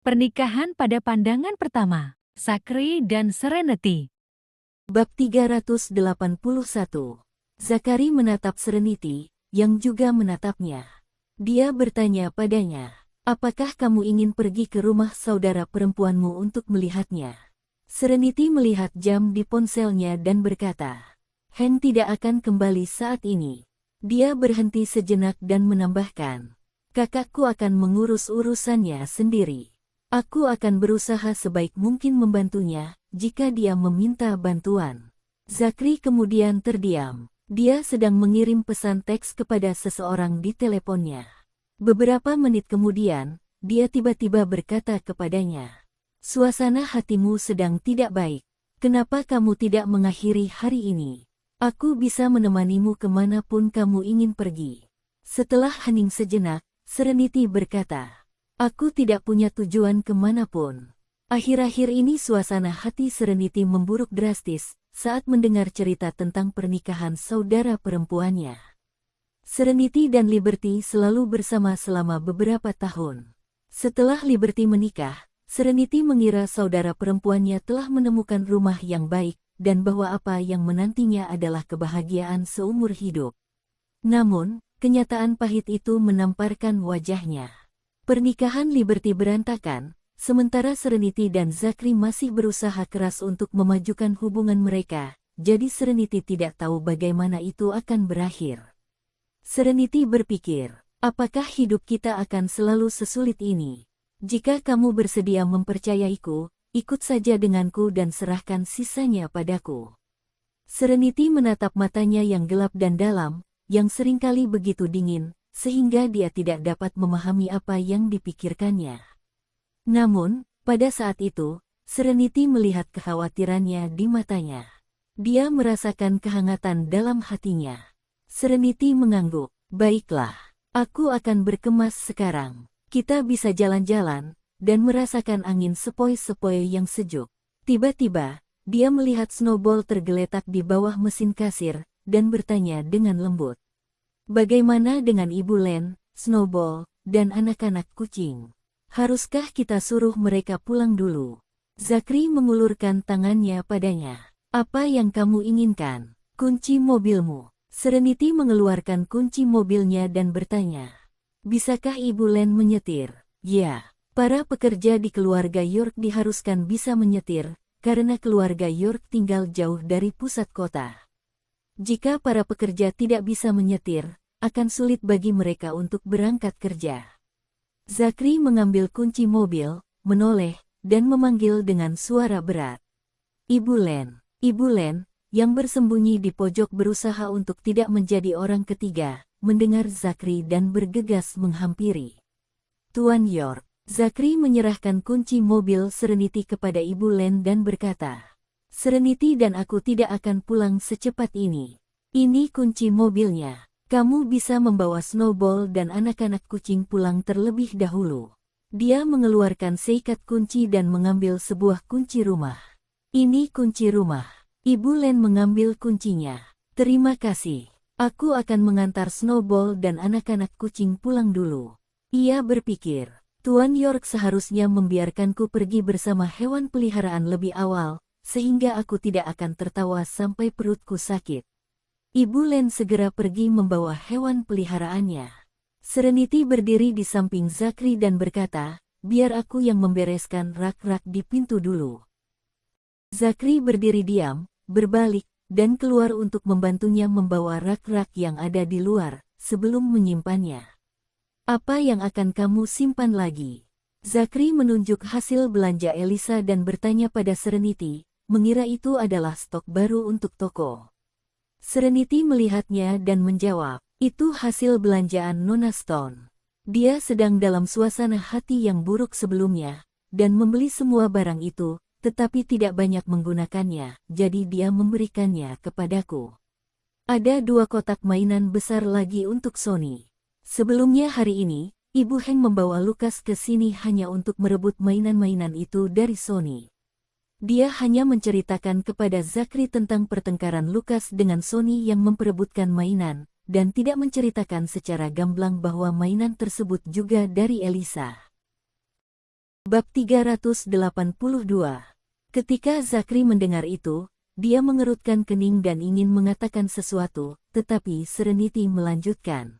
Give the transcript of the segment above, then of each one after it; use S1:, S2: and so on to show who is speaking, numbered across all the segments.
S1: Pernikahan pada pandangan pertama, Zachary dan Serenity.
S2: Bab 381. Zachary menatap Serenity, yang juga menatapnya. Dia bertanya padanya, "Apakah kamu ingin pergi ke rumah saudara perempuanmu untuk melihatnya?" Serenity melihat jam di ponselnya dan berkata, "Hen tidak akan kembali saat ini." Dia berhenti sejenak dan menambahkan, "Kakakku akan mengurus urusannya sendiri. Aku akan berusaha sebaik mungkin membantunya jika dia meminta bantuan." Zachary kemudian terdiam. Dia sedang mengirim pesan teks kepada seseorang di teleponnya. Beberapa menit kemudian, dia tiba-tiba berkata kepadanya, "Suasana hatimu sedang tidak baik. Kenapa kamu tidak mengakhiri hari ini? Aku bisa menemanimu kemanapun kamu ingin pergi." Setelah hening sejenak, Serenity berkata, "Aku tidak punya tujuan kemanapun." Akhir-akhir ini suasana hati Serenity memburuk drastis saat mendengar cerita tentang pernikahan saudara perempuannya. Serenity dan Liberty selalu bersama selama beberapa tahun. Setelah Liberty menikah, Serenity mengira saudara perempuannya telah menemukan rumah yang baik dan bahwa apa yang menantinya adalah kebahagiaan seumur hidup. Namun, kenyataan pahit itu menamparkan wajahnya. Pernikahan Liberty berantakan, sementara Serenity dan Zachary masih berusaha keras untuk memajukan hubungan mereka, jadi Serenity tidak tahu bagaimana itu akan berakhir. Serenity berpikir, apakah hidup kita akan selalu sesulit ini? Jika kamu bersedia mempercayaiku, ikut saja denganku dan serahkan sisanya padaku. Serenity menatap matanya yang gelap dan dalam, yang seringkali begitu dingin, sehingga dia tidak dapat memahami apa yang dipikirkannya. Namun, pada saat itu, Serenity melihat kekhawatirannya di matanya. Dia merasakan kehangatan dalam hatinya. Serenity mengangguk, "Baiklah, aku akan berkemas sekarang. Kita bisa jalan-jalan dan merasakan angin sepoi-sepoi yang sejuk." Tiba-tiba, dia melihat Snowball tergeletak di bawah mesin kasir dan bertanya dengan lembut, "Bagaimana dengan Ibu Len, Snowball, dan anak-anak kucing? Haruskah kita suruh mereka pulang dulu?" Zachary mengulurkan tangannya padanya. "Apa yang kamu inginkan?" "Kunci mobilmu." Serenity mengeluarkan kunci mobilnya dan bertanya, "Bisakah Ibu Len menyetir?" "Ya, para pekerja di keluarga York diharuskan bisa menyetir, karena keluarga York tinggal jauh dari pusat kota. Jika para pekerja tidak bisa menyetir, akan sulit bagi mereka untuk berangkat kerja." Zachary mengambil kunci mobil, menoleh, dan memanggil dengan suara berat, "Ibu Len." Ibu Len, yang bersembunyi di pojok berusaha untuk tidak menjadi orang ketiga, mendengar Zachary dan bergegas menghampiri. "Tuan York." Zachary menyerahkan kunci mobil Serenity kepada Ibu Len dan berkata, "Serenity dan aku tidak akan pulang secepat ini. Ini kunci mobilnya. Kamu bisa membawa Snowball dan anak-anak kucing pulang terlebih dahulu." Dia mengeluarkan seikat kunci dan mengambil sebuah kunci rumah. "Ini kunci rumah." Ibu Len mengambil kuncinya. "Terima kasih. Aku akan mengantar Snowball dan anak-anak kucing pulang dulu." Ia berpikir, Tuan York seharusnya membiarkanku pergi bersama hewan peliharaan lebih awal, sehingga aku tidak akan tertawa sampai perutku sakit. Ibu Len segera pergi membawa hewan peliharaannya. Serenity berdiri di samping Zachary dan berkata, "Biar aku yang membereskan rak-rak di pintu dulu." Zachary berdiri diam, berbalik, dan keluar untuk membantunya membawa rak-rak yang ada di luar, sebelum menyimpannya. "Apa yang akan kamu simpan lagi?" Zachary menunjuk hasil belanja Elisa dan bertanya pada Serenity, mengira itu adalah stok baru untuk toko. Serenity melihatnya dan menjawab, "Itu hasil belanjaan Nona Stone. Dia sedang dalam suasana hati yang buruk sebelumnya, dan membeli semua barang itu, tetapi tidak banyak menggunakannya, jadi dia memberikannya kepadaku. Ada 2 kotak mainan besar lagi untuk Sony. Sebelumnya hari ini, Ibu Heng membawa Lucas ke sini hanya untuk merebut mainan-mainan itu dari Sony." Dia hanya menceritakan kepada Zachary tentang pertengkaran Lucas dengan Sony yang memperebutkan mainan, dan tidak menceritakan secara gamblang bahwa mainan tersebut juga dari Elisa. Bab 382. Ketika Zakri mendengar itu, dia mengerutkan kening dan ingin mengatakan sesuatu, tetapi Serenity melanjutkan.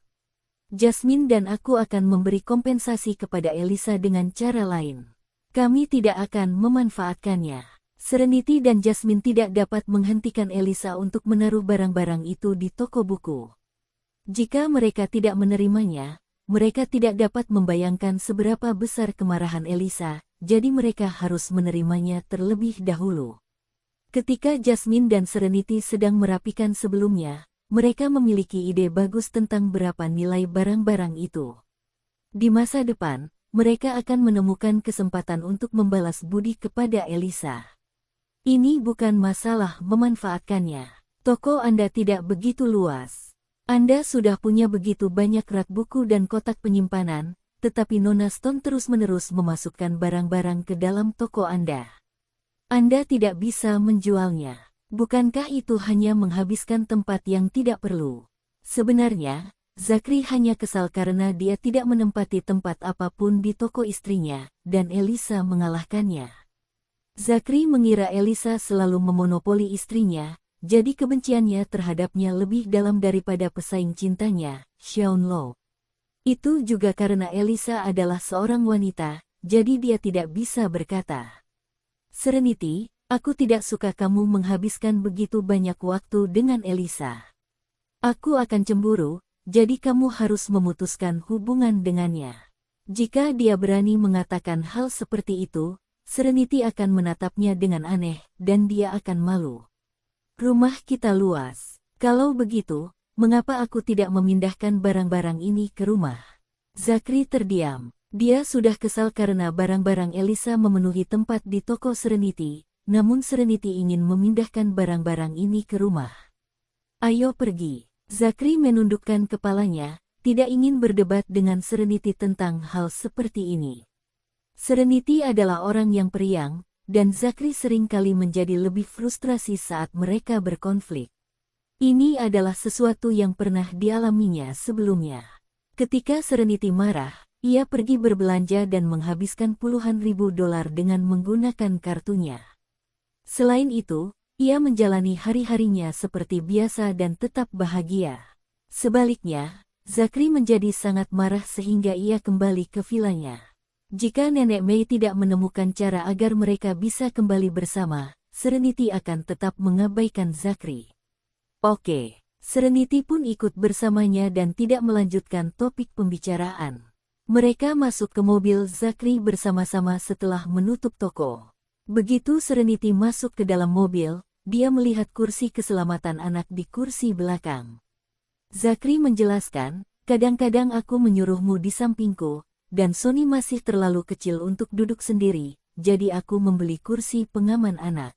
S2: Jasmine dan aku akan memberi kompensasi kepada Elisa dengan cara lain. Kami tidak akan memanfaatkannya. Serenity dan Jasmine tidak dapat menghentikan Elisa untuk menaruh barang-barang itu di toko buku. Jika mereka tidak menerimanya, mereka tidak dapat membayangkan seberapa besar kemarahan Elisa, jadi mereka harus menerimanya terlebih dahulu. Ketika Jasmine dan Serenity sedang merapikan sebelumnya, mereka memiliki ide bagus tentang berapa nilai barang-barang itu. Di masa depan, mereka akan menemukan kesempatan untuk membalas budi kepada Elisa. Ini bukan masalah memanfaatkannya. Toko Anda tidak begitu luas. Anda sudah punya begitu banyak rak buku dan kotak penyimpanan, tetapi Nona Stone terus-menerus memasukkan barang-barang ke dalam toko Anda. Anda tidak bisa menjualnya. Bukankah itu hanya menghabiskan tempat yang tidak perlu? Sebenarnya, Zakri hanya kesal karena dia tidak menempati tempat apapun di toko istrinya, dan Elisa mengalahkannya. Zakri mengira Elisa selalu memonopoli istrinya, jadi kebenciannya terhadapnya lebih dalam daripada pesaing cintanya, Xiaon Lo. Itu juga karena Elisa adalah seorang wanita, jadi dia tidak bisa berkata, "Serenity, aku tidak suka kamu menghabiskan begitu banyak waktu dengan Elisa. Aku akan cemburu, jadi kamu harus memutuskan hubungan dengannya." Jika dia berani mengatakan hal seperti itu, Serenity akan menatapnya dengan aneh, dan dia akan malu. Rumah kita luas. Kalau begitu, mengapa aku tidak memindahkan barang-barang ini ke rumah? Zakri terdiam. Dia sudah kesal karena barang-barang Elisa memenuhi tempat di toko Serenity, namun Serenity ingin memindahkan barang-barang ini ke rumah. Ayo pergi. Zakri menundukkan kepalanya, tidak ingin berdebat dengan Serenity tentang hal seperti ini. Serenity adalah orang yang periang, dan Zakri seringkali menjadi lebih frustrasi saat mereka berkonflik. Ini adalah sesuatu yang pernah dialaminya sebelumnya. Ketika Serenity marah, ia pergi berbelanja dan menghabiskan puluhan ribu dolar dengan menggunakan kartunya. Selain itu, ia menjalani hari-harinya seperti biasa dan tetap bahagia. Sebaliknya, Zakri menjadi sangat marah sehingga ia kembali ke vilanya. Jika Nenek Mei tidak menemukan cara agar mereka bisa kembali bersama, Serenity akan tetap mengabaikan Zakri. Oke, Serenity pun ikut bersamanya dan tidak melanjutkan topik pembicaraan. Mereka masuk ke mobil Zakri bersama-sama setelah menutup toko. Begitu Serenity masuk ke dalam mobil, dia melihat kursi keselamatan anak di kursi belakang. Zakri menjelaskan, "Kadang-kadang aku menyuruhmu di sampingku, dan Sony masih terlalu kecil untuk duduk sendiri, jadi aku membeli kursi pengaman anak."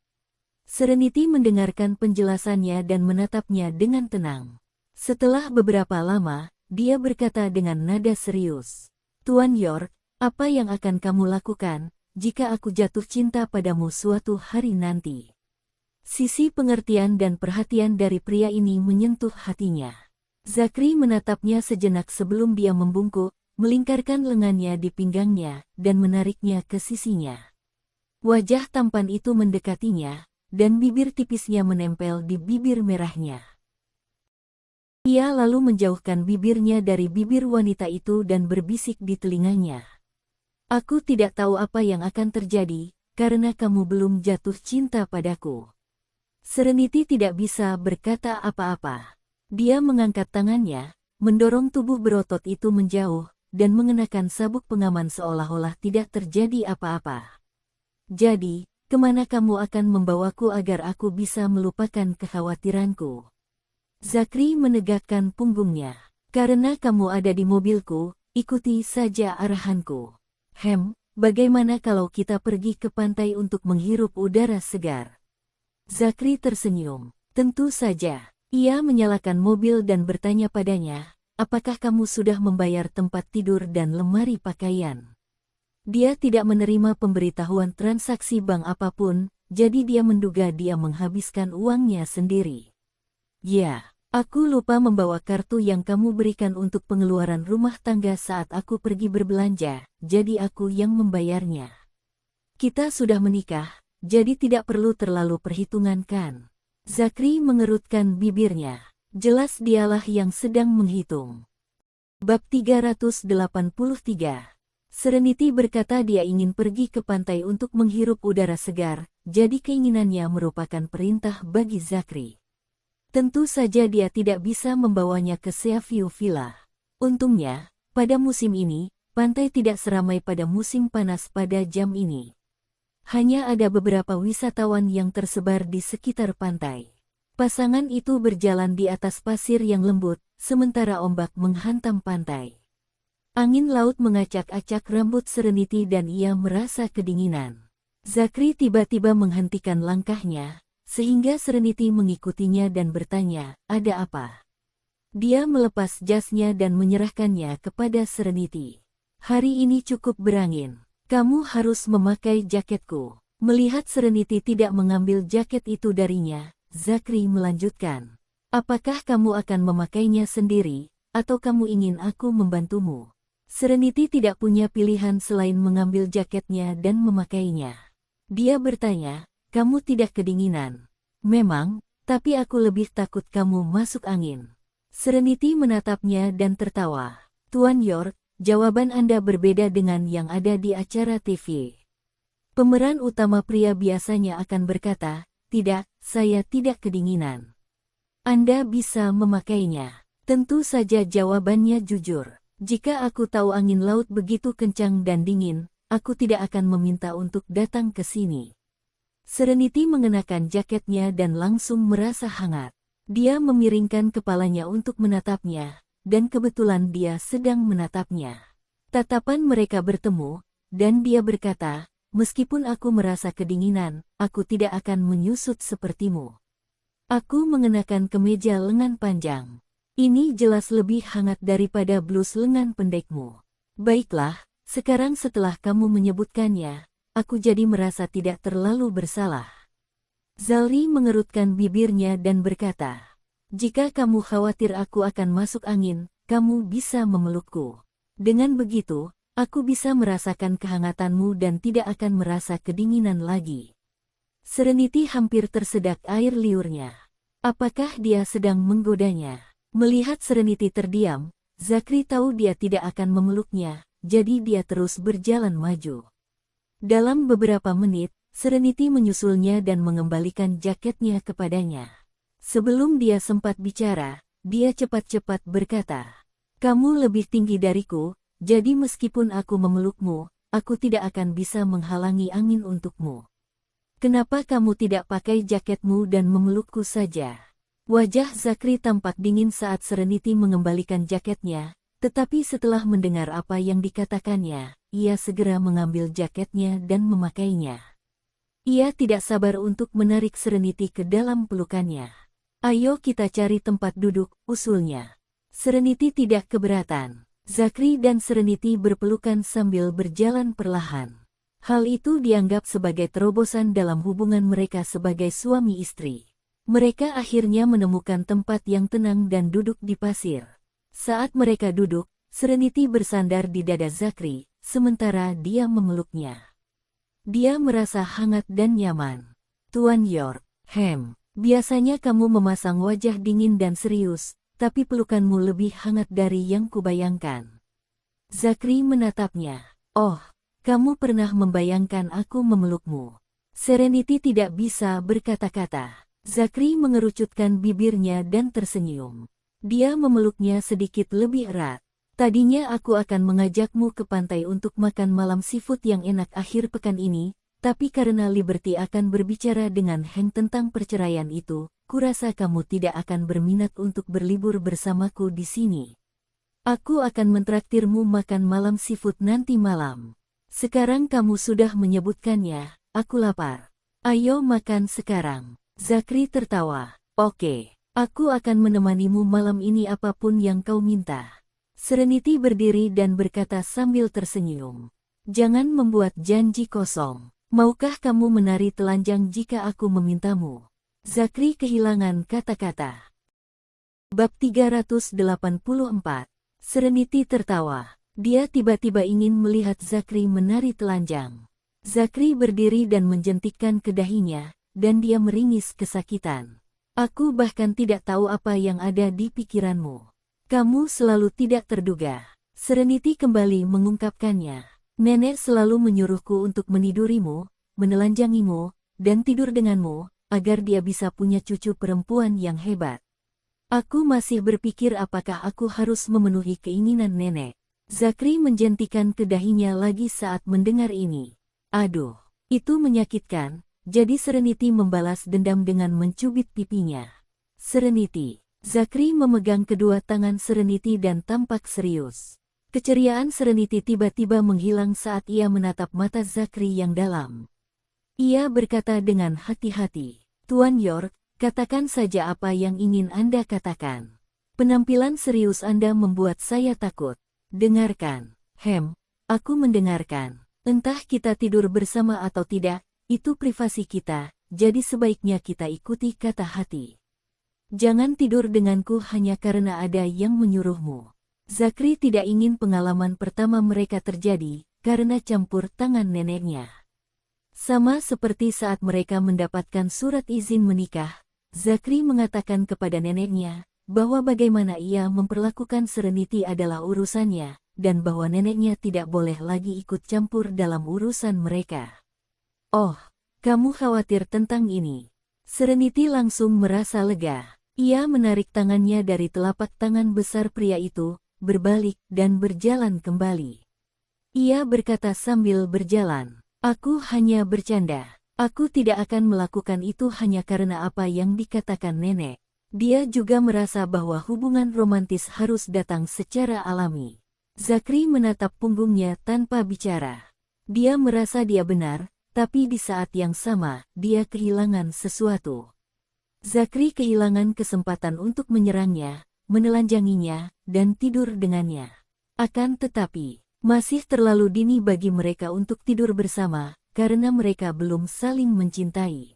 S2: Serenity mendengarkan penjelasannya dan menatapnya dengan tenang. Setelah beberapa lama, dia berkata dengan nada serius, "Tuan York, apa yang akan kamu lakukan jika aku jatuh cinta padamu suatu hari nanti?" Sisi pengertian dan perhatian dari pria ini menyentuh hatinya. Zakri menatapnya sejenak sebelum dia membungkuk, melingkarkan lengannya di pinggangnya, dan menariknya ke sisinya. Wajah tampan itu mendekatinya, dan bibir tipisnya menempel di bibir merahnya. Ia lalu menjauhkan bibirnya dari bibir wanita itu dan berbisik di telinganya. "Aku tidak tahu apa yang akan terjadi, karena kamu belum jatuh cinta padaku." Serenity tidak bisa berkata apa-apa. Dia mengangkat tangannya, mendorong tubuh berotot itu menjauh, dan mengenakan sabuk pengaman seolah-olah tidak terjadi apa-apa. "Jadi, kemana kamu akan membawaku agar aku bisa melupakan kekhawatiranku?" Zakri menegakkan punggungnya. "Karena kamu ada di mobilku, ikuti saja arahanku." Bagaimana kalau kita pergi ke pantai untuk menghirup udara segar?" Zakri tersenyum. "Tentu saja." Ia menyalakan mobil dan bertanya padanya, "Apakah kamu sudah membayar tempat tidur dan lemari pakaian?" Dia tidak menerima pemberitahuan transaksi bank apapun, jadi dia menduga dia menghabiskan uangnya sendiri. "Ya, aku lupa membawa kartu yang kamu berikan untuk pengeluaran rumah tangga saat aku pergi berbelanja, jadi aku yang membayarnya." Kita sudah menikah, jadi tidak perlu terlalu perhitungan kan? Zakri mengerutkan bibirnya. Jelas dialah yang sedang menghitung. Bab 383. Serenity berkata dia ingin pergi ke pantai untuk menghirup udara segar, jadi keinginannya merupakan perintah bagi Zakri. Tentu saja dia tidak bisa membawanya ke Seaview Villa. Untungnya, pada musim ini, pantai tidak seramai pada musim panas pada jam ini. Hanya ada beberapa wisatawan yang tersebar di sekitar pantai. Pasangan itu berjalan di atas pasir yang lembut, sementara ombak menghantam pantai. Angin laut mengacak-acak rambut Serenity dan ia merasa kedinginan. Zakri tiba-tiba menghentikan langkahnya, sehingga Serenity mengikutinya dan bertanya, "Ada apa?" Dia melepas jasnya dan menyerahkannya kepada Serenity. "Hari ini cukup berangin. Kamu harus memakai jaketku." Melihat Serenity tidak mengambil jaket itu darinya, Zakri melanjutkan, "Apakah kamu akan memakainya sendiri, atau kamu ingin aku membantumu?" Serenity tidak punya pilihan selain mengambil jaketnya dan memakainya. Dia bertanya, "Kamu tidak kedinginan?" "Memang, tapi aku lebih takut kamu masuk angin." Serenity menatapnya dan tertawa. "Tuan York, jawaban Anda berbeda dengan yang ada di acara TV. Pemeran utama pria biasanya akan berkata, 'Tidak, saya tidak kedinginan.' Anda bisa memakainya." Tentu saja jawabannya jujur. "Jika aku tahu angin laut begitu kencang dan dingin, aku tidak akan meminta untuk datang ke sini." Serenity mengenakan jaketnya dan langsung merasa hangat. Dia memiringkan kepalanya untuk menatapnya, dan kebetulan dia sedang menatapnya. Tatapan mereka bertemu, dan dia berkata, "Meskipun aku merasa kedinginan, aku tidak akan menyusut sepertimu. Aku mengenakan kemeja lengan panjang. Ini jelas lebih hangat daripada blus lengan pendekmu. Baiklah, sekarang setelah kamu menyebutkannya, aku jadi merasa tidak terlalu bersalah." Zalri mengerutkan bibirnya dan berkata, "Jika kamu khawatir aku akan masuk angin, kamu bisa memelukku. Dengan begitu, aku bisa merasakan kehangatanmu dan tidak akan merasa kedinginan lagi." Serenity hampir tersedak air liurnya. Apakah dia sedang menggodanya? Melihat Serenity terdiam, Zakri tahu dia tidak akan memeluknya, jadi dia terus berjalan maju. Dalam beberapa menit, Serenity menyusulnya dan mengembalikan jaketnya kepadanya. Sebelum dia sempat bicara, dia cepat-cepat berkata, "Kamu lebih tinggi dariku, jadi meskipun aku memelukmu, aku tidak akan bisa menghalangi angin untukmu. Kenapa kamu tidak pakai jaketmu dan memelukku saja?" Wajah Zakri tampak dingin saat Serenity mengembalikan jaketnya, tetapi setelah mendengar apa yang dikatakannya, ia segera mengambil jaketnya dan memakainya. Ia tidak sabar untuk menarik Serenity ke dalam pelukannya. "Ayo kita cari tempat duduk," usulnya. Serenity tidak keberatan. Zakri dan Serenity berpelukan sambil berjalan perlahan. Hal itu dianggap sebagai terobosan dalam hubungan mereka sebagai suami istri. Mereka akhirnya menemukan tempat yang tenang dan duduk di pasir. Saat mereka duduk, Serenity bersandar di dada Zakri, sementara dia memeluknya. Dia merasa hangat dan nyaman. "Tuan York, biasanya kamu memasang wajah dingin dan serius, tapi pelukanmu lebih hangat dari yang kubayangkan." Zakri menatapnya. "Oh, kamu pernah membayangkan aku memelukmu?" Serenity tidak bisa berkata-kata. Zakri mengerucutkan bibirnya dan tersenyum. Dia memeluknya sedikit lebih erat. "Tadinya aku akan mengajakmu ke pantai untuk makan malam seafood yang enak akhir pekan ini, tapi karena Liberty akan berbicara dengan Hank tentang perceraian itu, kurasa kamu tidak akan berminat untuk berlibur bersamaku di sini. Aku akan mentraktirmu makan malam seafood nanti malam. Sekarang kamu sudah menyebutkannya, aku lapar. Ayo makan sekarang." Zakri tertawa. "Oke, aku akan menemanimu malam ini apapun yang kau minta." Serenity berdiri dan berkata sambil tersenyum, "Jangan membuat janji kosong. Maukah kamu menari telanjang jika aku memintamu?" Zakri kehilangan kata-kata. Bab 384. Serenity tertawa. Dia tiba-tiba ingin melihat Zakri menari telanjang. Zakri berdiri dan menjentikkan ke dahinya, dan dia meringis kesakitan. Aku bahkan tidak tahu apa yang ada di pikiranmu. Kamu selalu tidak terduga. Serenity kembali mengungkapkannya. Nenek selalu menyuruhku untuk menidurimu, menelanjangimu, dan tidur denganmu, agar dia bisa punya cucu perempuan yang hebat. Aku masih berpikir apakah aku harus memenuhi keinginan nenek. Zakri menjentikan ke dahinya lagi saat mendengar ini. Aduh, itu menyakitkan, jadi Serenity membalas dendam dengan mencubit pipinya. Serenity. Zakri memegang kedua tangan Serenity dan tampak serius. Keceriaan Serenity tiba-tiba menghilang saat ia menatap mata Zakri yang dalam. Ia berkata dengan hati-hati, Tuan York, katakan saja apa yang ingin Anda katakan. Penampilan serius Anda membuat saya takut. Dengarkan. Aku mendengarkan. Entah kita tidur bersama atau tidak, itu privasi kita, jadi sebaiknya kita ikuti kata hati. Jangan tidur denganku hanya karena ada yang menyuruhmu. Zakri tidak ingin pengalaman pertama mereka terjadi, karena campur tangan neneknya. Sama seperti saat mereka mendapatkan surat izin menikah, Zakri mengatakan kepada neneknya, bahwa bagaimana ia memperlakukan Serenity adalah urusannya, dan bahwa neneknya tidak boleh lagi ikut campur dalam urusan mereka. Oh, kamu khawatir tentang ini. Serenity langsung merasa lega. Ia menarik tangannya dari telapak tangan besar pria itu, berbalik dan berjalan kembali. Ia berkata sambil berjalan, aku hanya bercanda. Aku tidak akan melakukan itu hanya karena apa yang dikatakan nenek. Dia juga merasa bahwa hubungan romantis harus datang secara alami. Zakri menatap punggungnya tanpa bicara. Dia merasa dia benar, tapi di saat yang sama, dia kehilangan sesuatu. Zakri kehilangan kesempatan untuk menyerangnya, menelanjanginya, dan tidur dengannya. Akan tetapi, masih terlalu dini bagi mereka untuk tidur bersama, karena mereka belum saling mencintai.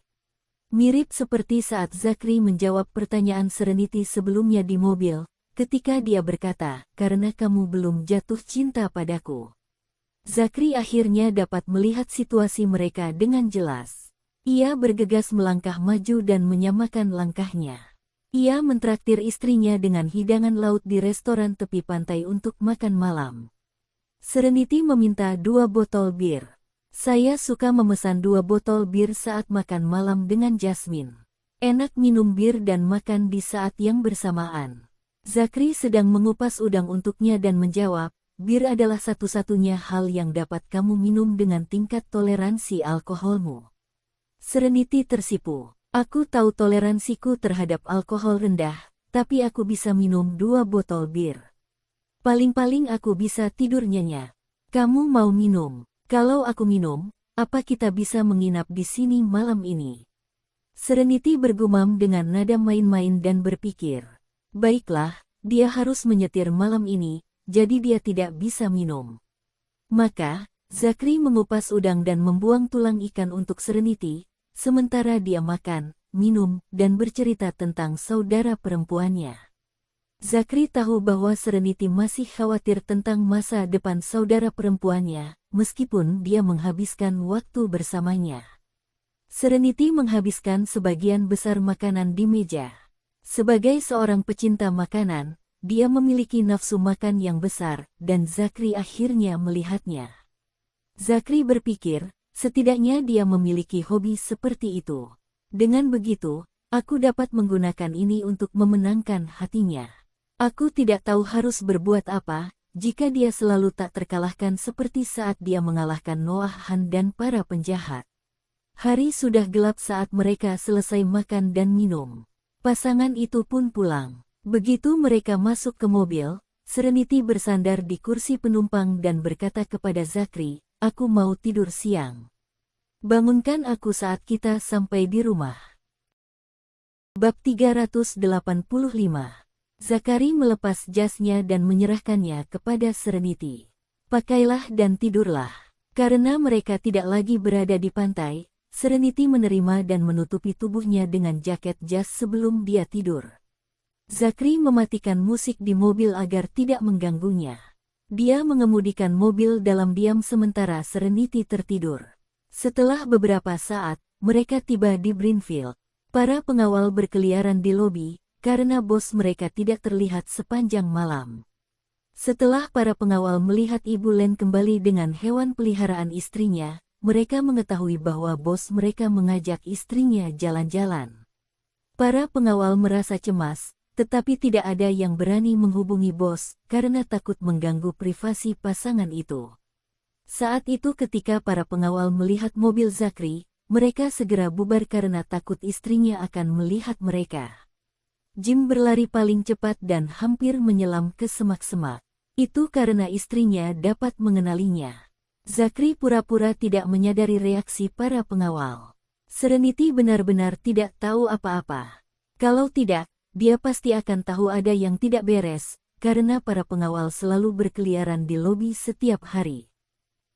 S2: Mirip seperti saat Zakri menjawab pertanyaan Serenity sebelumnya di mobil, ketika dia berkata, karena kamu belum jatuh cinta padaku. Zakri akhirnya dapat melihat situasi mereka dengan jelas. Ia bergegas melangkah maju dan menyamakan langkahnya. Ia mentraktir istrinya dengan hidangan laut di restoran tepi pantai untuk makan malam. Serenity meminta 2 botol bir. Saya suka memesan 2 botol bir saat makan malam dengan Jasmine. Enak minum bir dan makan di saat yang bersamaan. Zakri sedang mengupas udang untuknya dan menjawab, bir adalah satu-satunya hal yang dapat kamu minum dengan tingkat toleransi alkoholmu. Serenity tersipu. Aku tahu toleransiku terhadap alkohol rendah, tapi aku bisa minum 2 botol bir. Paling-paling aku bisa tidur nyenyak. Kamu mau minum? Kalau aku minum, apa kita bisa menginap di sini malam ini? Serenity bergumam dengan nada main-main dan berpikir. Baiklah, dia harus menyetir malam ini, jadi dia tidak bisa minum. Maka, Zakri mengupas udang dan membuang tulang ikan untuk Serenity, sementara dia makan, minum, dan bercerita tentang saudara perempuannya. Zakri tahu bahwa Serenity masih khawatir tentang masa depan saudara perempuannya, meskipun dia menghabiskan waktu bersamanya. Serenity menghabiskan sebagian besar makanan di meja. Sebagai seorang pecinta makanan, dia memiliki nafsu makan yang besar, dan Zakri akhirnya melihatnya. Zakri berpikir, setidaknya dia memiliki hobi seperti itu. Dengan begitu, aku dapat menggunakan ini untuk memenangkan hatinya. Aku tidak tahu harus berbuat apa, jika dia selalu tak terkalahkan seperti saat dia mengalahkan Noah Han dan para penjahat. Hari sudah gelap saat mereka selesai makan dan minum. Pasangan itu pun pulang. Begitu mereka masuk ke mobil, Serenity bersandar di kursi penumpang dan berkata kepada Zakri, aku mau tidur siang. Bangunkan aku saat kita sampai di rumah. Bab 385. Zakari melepas jasnya dan menyerahkannya kepada Serenity. Pakailah dan tidurlah. Karena mereka tidak lagi berada di pantai, Serenity menerima dan menutupi tubuhnya dengan jaket jas sebelum dia tidur. Zakri mematikan musik di mobil agar tidak mengganggunya. Dia mengemudikan mobil dalam diam sementara Serenity tertidur. Setelah beberapa saat, mereka tiba di Brinfield. Para pengawal berkeliaran di lobi, karena bos mereka tidak terlihat sepanjang malam. Setelah para pengawal melihat Ibu Len kembali dengan hewan peliharaan istrinya, mereka mengetahui bahwa bos mereka mengajak istrinya jalan-jalan. Para pengawal merasa cemas, tetapi tidak ada yang berani menghubungi bos karena takut mengganggu privasi pasangan itu. Saat itu ketika para pengawal melihat mobil Zakri, mereka segera bubar karena takut istrinya akan melihat mereka. Jim berlari paling cepat dan hampir menyelam ke semak-semak. Itu karena istrinya dapat mengenalinya. Zakri pura-pura tidak menyadari reaksi para pengawal. Serenity benar-benar tidak tahu apa-apa. Kalau tidak, dia pasti akan tahu ada yang tidak beres, karena para pengawal selalu berkeliaran di lobi setiap hari.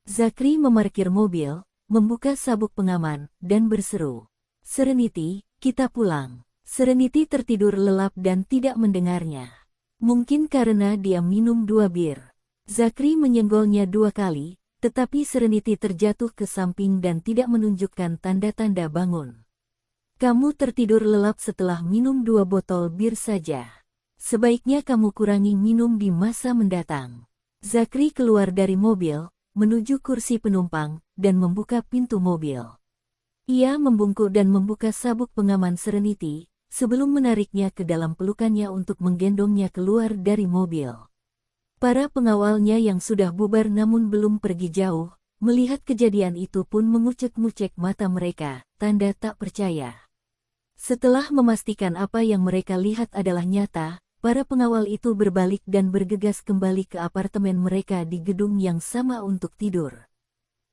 S2: Zakri memarkir mobil, membuka sabuk pengaman, dan berseru, "Serenity, kita pulang." Serenity tertidur lelap dan tidak mendengarnya. Mungkin karena dia minum 2 bir. Zakri menyenggolnya 2 kali, tetapi Serenity terjatuh ke samping dan tidak menunjukkan tanda-tanda bangun. "Kamu tertidur lelap setelah minum 2 botol bir saja. Sebaiknya kamu kurangi minum di masa mendatang." Zakri keluar dari mobil, menuju kursi penumpang, dan membuka pintu mobil. Ia membungkuk dan membuka sabuk pengaman Serenity, sebelum menariknya ke dalam pelukannya untuk menggendongnya keluar dari mobil. Para pengawalnya yang sudah bubar namun belum pergi jauh, melihat kejadian itu pun mengucek-ngucek mata mereka, tanda tak percaya. Setelah memastikan apa yang mereka lihat adalah nyata, para pengawal itu berbalik dan bergegas kembali ke apartemen mereka di gedung yang sama untuk tidur.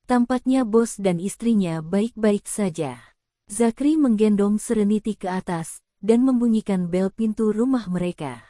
S2: Tampaknya bos dan istrinya baik-baik saja. Zakri menggendong Serenity ke atas, dan membunyikan bel pintu rumah mereka.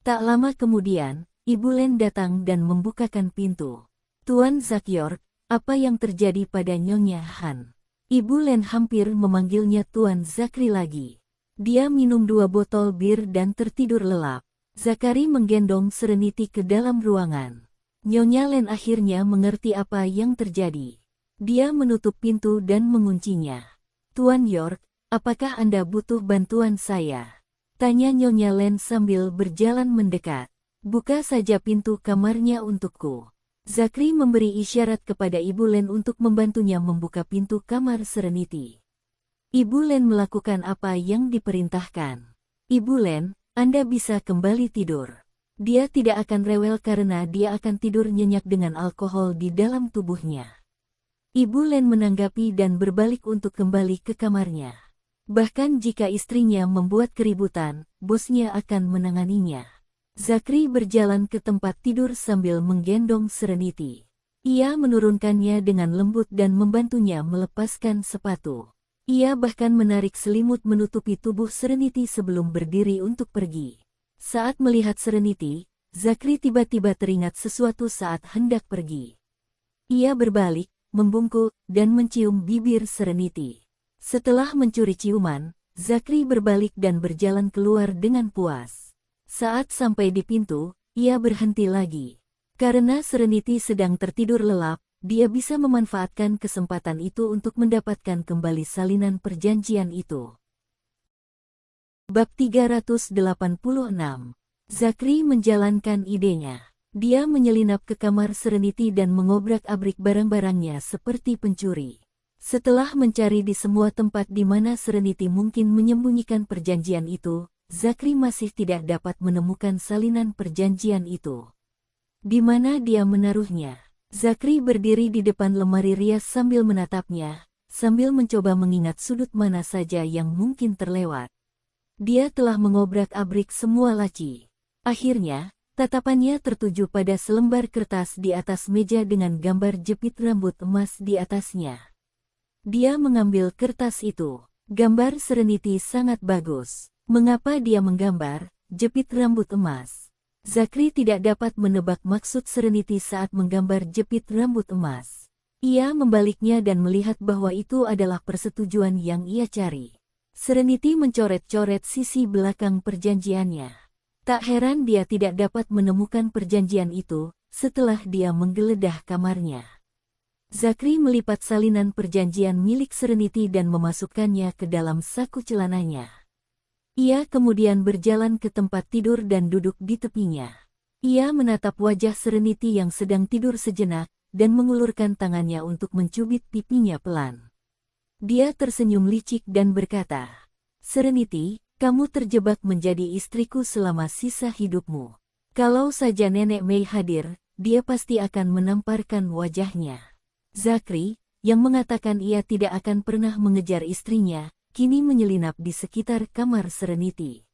S2: Tak lama kemudian, Ibu Len datang dan membukakan pintu. "Tuan Zakyork, apa yang terjadi pada Nyonya Han?" Ibu Len hampir memanggilnya Tuan Zakri lagi. Dia minum 2 botol bir dan tertidur lelap. Zakari menggendong Serenity ke dalam ruangan. Nyonya Len akhirnya mengerti apa yang terjadi. Dia menutup pintu dan menguncinya. "Tuan York, apakah Anda butuh bantuan saya?" tanya Nyonya Len sambil berjalan mendekat. "Buka saja pintu kamarnya untukku." Zakri memberi isyarat kepada Ibu Len untuk membantunya membuka pintu kamar Serenity. Ibu Len melakukan apa yang diperintahkan. "Ibu Len, Anda bisa kembali tidur." Dia tidak akan rewel karena dia akan tidur nyenyak dengan alkohol di dalam tubuhnya. Ibu Len menanggapi dan berbalik untuk kembali ke kamarnya. Bahkan jika istrinya membuat keributan, bosnya akan menanganinya. Zakri berjalan ke tempat tidur sambil menggendong Serenity. Ia menurunkannya dengan lembut dan membantunya melepaskan sepatu. Ia bahkan menarik selimut menutupi tubuh Serenity sebelum berdiri untuk pergi. Saat melihat Serenity, Zakri tiba-tiba teringat sesuatu saat hendak pergi. Ia berbalik, membungkuk, dan mencium bibir Serenity. Setelah mencuri ciuman, Zakri berbalik dan berjalan keluar dengan puas. Saat sampai di pintu, ia berhenti lagi. Karena Serenity sedang tertidur lelap, dia bisa memanfaatkan kesempatan itu untuk mendapatkan kembali salinan perjanjian itu. Bab 386. Zakri menjalankan idenya. Dia menyelinap ke kamar Serenity dan mengobrak-abrik barang-barangnya seperti pencuri. Setelah mencari di semua tempat di mana Serenity mungkin menyembunyikan perjanjian itu, Zakri masih tidak dapat menemukan salinan perjanjian itu. Di mana dia menaruhnya? Zakri berdiri di depan lemari rias sambil menatapnya, sambil mencoba mengingat sudut mana saja yang mungkin terlewat. Dia telah mengobrak-abrik semua laci. Akhirnya, tatapannya tertuju pada selembar kertas di atas meja dengan gambar jepit rambut emas di atasnya. Dia mengambil kertas itu. Gambar Serenity sangat bagus. Mengapa dia menggambar jepit rambut emas? Zakri tidak dapat menebak maksud Serenity saat menggambar jepit rambut emas. Ia membaliknya dan melihat bahwa itu adalah persetujuan yang ia cari. Serenity mencoret-coret sisi belakang perjanjiannya. Tak heran dia tidak dapat menemukan perjanjian itu setelah dia menggeledah kamarnya. Zachary melipat salinan perjanjian milik Serenity dan memasukkannya ke dalam saku celananya. Ia kemudian berjalan ke tempat tidur dan duduk di tepinya. Ia menatap wajah Serenity yang sedang tidur sejenak dan mengulurkan tangannya untuk mencubit pipinya pelan. Dia tersenyum licik dan berkata, "Serenity, kamu terjebak menjadi istriku selama sisa hidupmu. Kalau saja Nenek Mei hadir, dia pasti akan menamparkan wajahnya." Zachary, yang mengatakan ia tidak akan pernah mengejar istrinya, kini menyelinap di sekitar kamar Serenity.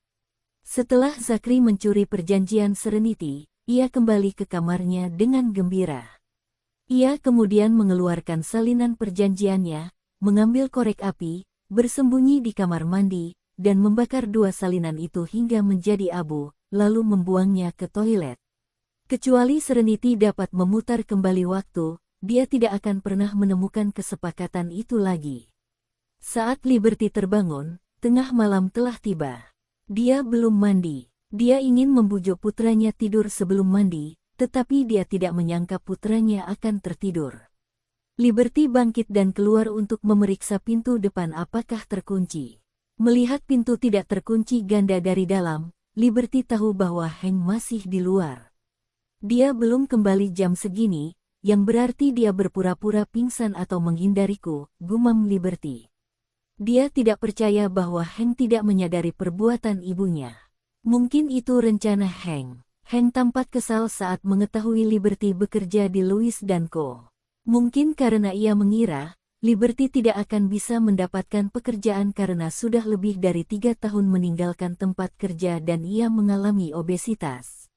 S2: Setelah Zachary mencuri perjanjian Serenity, ia kembali ke kamarnya dengan gembira. Ia kemudian mengeluarkan salinan perjanjiannya, mengambil korek api, bersembunyi di kamar mandi, dan membakar 2 salinan itu hingga menjadi abu, lalu membuangnya ke toilet. Kecuali Serenity dapat memutar kembali waktu, dia tidak akan pernah menemukan kesepakatan itu lagi. Saat Liberty terbangun, tengah malam telah tiba. Dia belum mandi. Dia ingin membujuk putranya tidur sebelum mandi, tetapi dia tidak menyangka putranya akan tertidur. Liberty bangkit dan keluar untuk memeriksa pintu depan apakah terkunci. Melihat pintu tidak terkunci ganda dari dalam, Liberty tahu bahwa Hank masih di luar. Dia belum kembali jam segini, yang berarti dia berpura-pura pingsan atau menghindariku, gumam Liberty. Dia tidak percaya bahwa Hank tidak menyadari perbuatan ibunya. Mungkin itu rencana Hank. Hank tampak kesal saat mengetahui Liberty bekerja di Lewis & Co. Mungkin karena ia mengira, Liberty tidak akan bisa mendapatkan pekerjaan karena sudah lebih dari 3 tahun meninggalkan tempat kerja dan ia mengalami obesitas.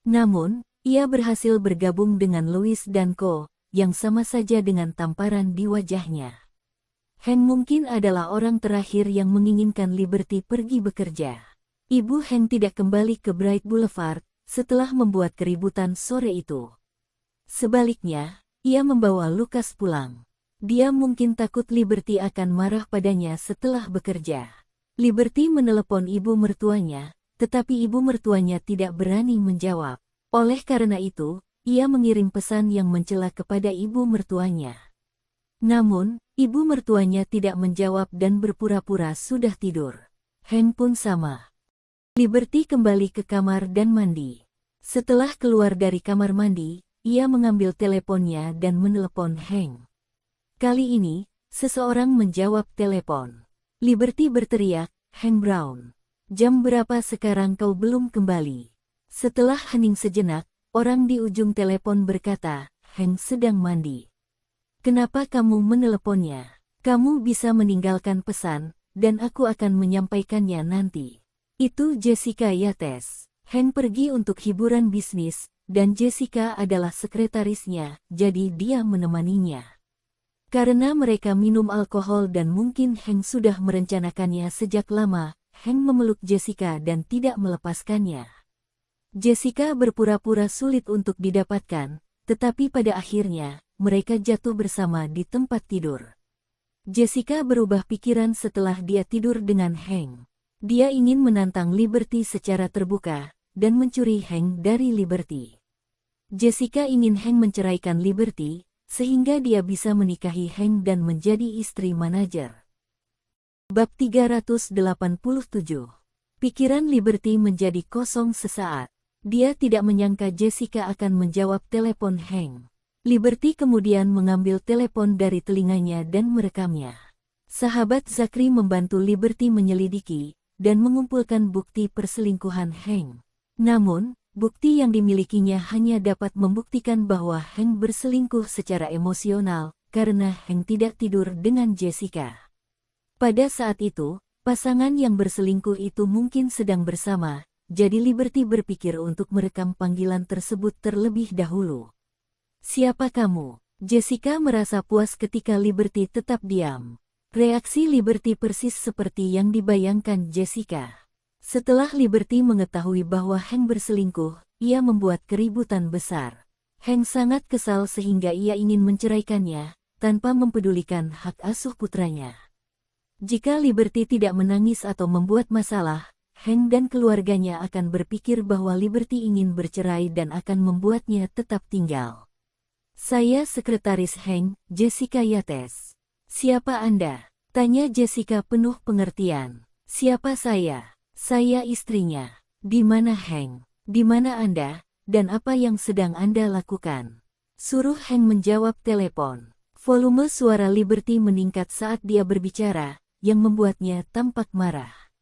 S2: Namun, ia berhasil bergabung dengan Lewis & Co., yang sama saja dengan tamparan di wajahnya. Hank mungkin adalah orang terakhir yang menginginkan Liberty pergi bekerja. Ibu Hank tidak kembali ke Bright Boulevard setelah membuat keributan sore itu. Sebaliknya, ia membawa Lucas pulang. Dia mungkin takut Liberty akan marah padanya setelah bekerja. Liberty menelepon ibu mertuanya, tetapi ibu mertuanya tidak berani menjawab. Oleh karena itu, ia mengirim pesan yang mencela kepada ibu mertuanya. Namun, ibu mertuanya tidak menjawab dan berpura-pura sudah tidur. Hank pun sama. Liberty kembali ke kamar dan mandi. Setelah keluar dari kamar mandi, ia mengambil teleponnya dan menelepon Hank. Kali ini, seseorang menjawab telepon. Liberty berteriak, "Hank Brown, jam berapa sekarang kau belum kembali?" Setelah hening sejenak, orang di ujung telepon berkata, "Hank sedang mandi." "Kenapa kamu meneleponnya? Kamu bisa meninggalkan pesan, dan aku akan menyampaikannya nanti." Itu Jessica Yates. Hank pergi untuk hiburan bisnis, dan Jessica adalah sekretarisnya, jadi dia menemaninya. Karena mereka minum alkohol dan mungkin Hank sudah merencanakannya sejak lama, Hank memeluk Jessica dan tidak melepaskannya. Jessica berpura-pura sulit untuk didapatkan, tetapi pada akhirnya, mereka jatuh bersama di tempat tidur. Jessica berubah pikiran setelah dia tidur dengan Hank. Dia ingin menantang Liberty secara terbuka, dan mencuri Hank dari Liberty. Jessica ingin Hank menceraikan Liberty, sehingga dia bisa menikahi Hank dan menjadi istri manajer. Bab 387. Pikiran Liberty menjadi kosong sesaat. Dia tidak menyangka Jessica akan menjawab telepon Hank. Liberty kemudian mengambil telepon dari telinganya dan merekamnya. Sahabat Zachary membantu Liberty menyelidiki dan mengumpulkan bukti perselingkuhan Hank. Namun, bukti yang dimilikinya hanya dapat membuktikan bahwa Hank berselingkuh secara emosional karena Hank tidak tidur dengan Jessica. Pada saat itu, pasangan yang berselingkuh itu mungkin sedang bersama, jadi Liberty berpikir untuk merekam panggilan tersebut terlebih dahulu. "Siapa kamu?" Jessica merasa puas ketika Liberty tetap diam. Reaksi Liberty persis seperti yang dibayangkan Jessica. Setelah Liberty mengetahui bahwa Hank berselingkuh, ia membuat keributan besar. Hank sangat kesal sehingga ia ingin menceraikannya, tanpa mempedulikan hak asuh putranya. Jika Liberty tidak menangis atau membuat masalah, Hank dan keluarganya akan berpikir bahwa Liberty ingin bercerai dan akan membuatnya tetap tinggal. Saya Sekretaris Hank, Jessica Yates. Siapa Anda? Tanya Jessica penuh pengertian. Siapa saya? Saya istrinya. Di mana Hank? Di mana Anda? Dan apa yang sedang Anda lakukan? Suruh Hank menjawab telepon. Volume suara Liberty meningkat saat dia berbicara, yang membuatnya tampak marah.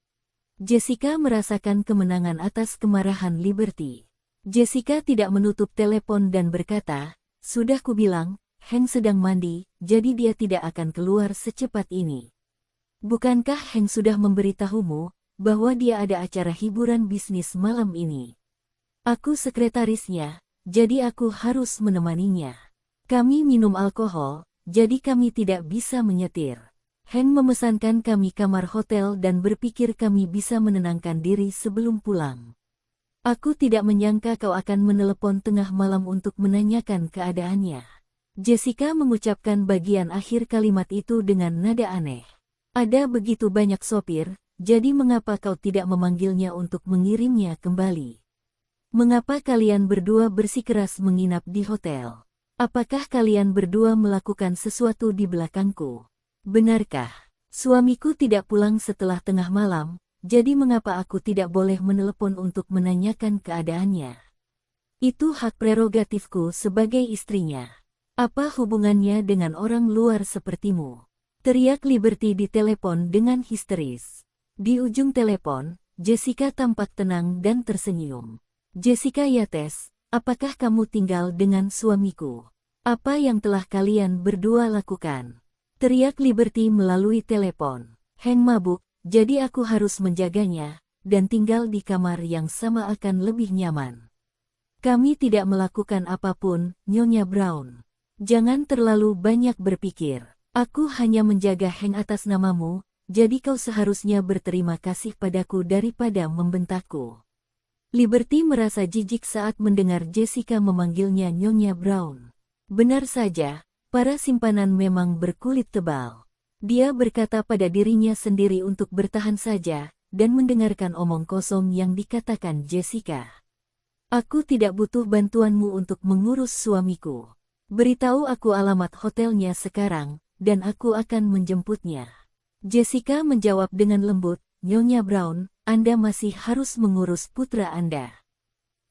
S2: Jessica merasakan kemenangan atas kemarahan Liberty. Jessica tidak menutup telepon dan berkata, "Sudah kubilang, Hank sedang mandi, jadi dia tidak akan keluar secepat ini. Bukankah Hank sudah memberitahumu bahwa dia ada acara hiburan bisnis malam ini? Aku sekretarisnya, jadi aku harus menemaninya. Kami minum alkohol, jadi kami tidak bisa menyetir. Hank memesankan kami kamar hotel dan berpikir kami bisa menenangkan diri sebelum pulang. Aku tidak menyangka kau akan menelepon tengah malam untuk menanyakan keadaannya." Jessica mengucapkan bagian akhir kalimat itu dengan nada aneh. "Ada begitu banyak sopir, jadi mengapa kau tidak memanggilnya untuk mengirimnya kembali? Mengapa kalian berdua bersikeras menginap di hotel? Apakah kalian berdua melakukan sesuatu di belakangku? Benarkah? Suamiku tidak pulang setelah tengah malam, jadi mengapa aku tidak boleh menelepon untuk menanyakan keadaannya? Itu hak prerogatifku sebagai istrinya. Apa hubungannya dengan orang luar sepertimu?" Teriak Liberty di telepon dengan histeris. Di ujung telepon, Jessica tampak tenang dan tersenyum. "Jessica Yates, apakah kamu tinggal dengan suamiku? Apa yang telah kalian berdua lakukan?" Teriak Liberty melalui telepon. "Hank mabuk, jadi aku harus menjaganya, dan tinggal di kamar yang sama akan lebih nyaman." "Kami tidak melakukan apapun, Nyonya Brown. Jangan terlalu banyak berpikir. Aku hanya menjaga Hank atas namamu, jadi kau seharusnya berterima kasih padaku daripada membentakku." Liberty merasa jijik saat mendengar Jessica memanggilnya Nyonya Brown. Benar saja, para simpanan memang berkulit tebal. Dia berkata pada dirinya sendiri untuk bertahan saja, dan mendengarkan omong kosong yang dikatakan Jessica. "Aku tidak butuh bantuanmu untuk mengurus suamiku. Beritahu aku alamat hotelnya sekarang, dan aku akan menjemputnya." Jessica menjawab dengan lembut, "Nyonya Brown, Anda masih harus mengurus putra Anda.